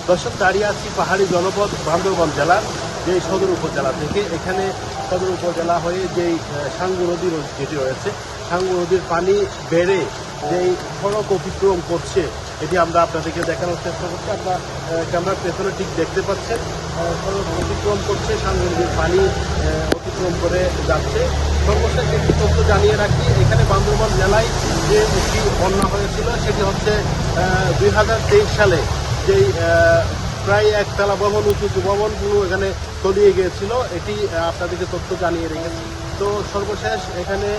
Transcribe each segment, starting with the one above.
দর্শক, দাঁড়িয়ে আছি পাহাড়ি জনপদ বান্দরবান জেলার যে সদর উপজেলা থেকে। এখানে সদর উপজেলা হয়ে যেই সাঙ্গু নদী যেটি রয়েছে, সাঙ্গু নদীর পানি বেড়ে যেই সড়ক অতিক্রম করছে, এটি আমরা আপনাদেরকে দেখানোর চেষ্টা করছি। আপনার ক্যামেরার পেছনে ঠিক দেখতে পাচ্ছেন, সড়ক অতিক্রম করছে, সাঙ্গু নদীর পানি অতিক্রম করে যাচ্ছে। সর্বশেষ একটি তথ্য জানিয়ে রাখি, এখানে বান্দরবান জেলায় যে একটি বন্যা হয়েছিল সেটি হচ্ছে 2023 সালে, যেই প্রায় একতলা ভবন, উঁচু ভবনগুলো এখানে তলিয়ে গিয়েছিল। এটি আপনাদেরকে তথ্য জানিয়ে রেখেছি। তো সর্বশেষ এখানে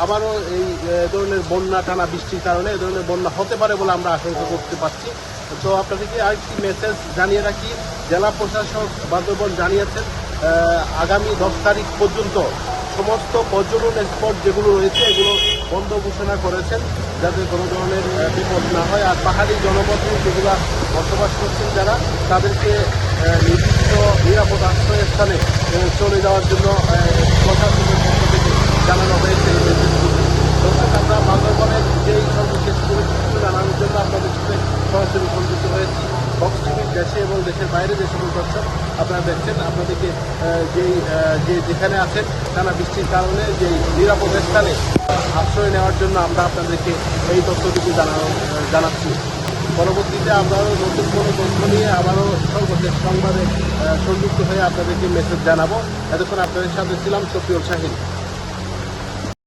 আবারও এই ধরনের বন্যা টানা বৃষ্টির কারণে এ ধরনের বন্যা হতে পারে বলে আমরা আশঙ্কা করতে পারছি। তো আপনাদেরকে আরেকটি মেসেজ জানিয়ে রাখি, জেলা প্রশাসক বান্দরবান জানিয়েছেন আগামী 10 তারিখ পর্যন্ত সমস্ত পর্যটন স্পট যেগুলো রয়েছে এগুলো বন্ধ ঘোষণা করেছেন, যাতে কোনো ধরনের বিপদ না হয়। আর পাহাড়ি জনপদে যেগুলো বসবাস করছেন যারা, তাদেরকে নির্দিষ্ট নিরাপদ আশ্রয়স্থানে চলে যাওয়ার জন্য প্রশাসনের পক্ষ থেকে জানানো হয়েছে এই মেসেজগুলো। দর্শক, আমরা বান্দরবানের যেই সর্বশেষ পরিস্থিতি জানানোর জন্য আপনাদের সাথে সরাসরি সংযুক্ত হয়েছি। বক্স টিভির দেশে এবং দেশের বাইরে যে সকল দর্শক আপনারা দেখছেন, আপনাদেরকে যেখানে আছেন টানা বৃষ্টির কারণে যেই নিরাপদ স্থানে আশ্রয় নেওয়ার জন্য আমরা আপনাদেরকে এই তথ্যটুকু জানাচ্ছি। পরবর্তীতে আমরাও নতুন কোনো তথ্য নিয়ে আবারও সর্বশেষ সংবাদে সংযুক্ত হয়ে আপনাদেরকে মেসেজ জানাবো। এতক্ষণ আপনাদের সাথে ছিলাম শফিউল শাহীন।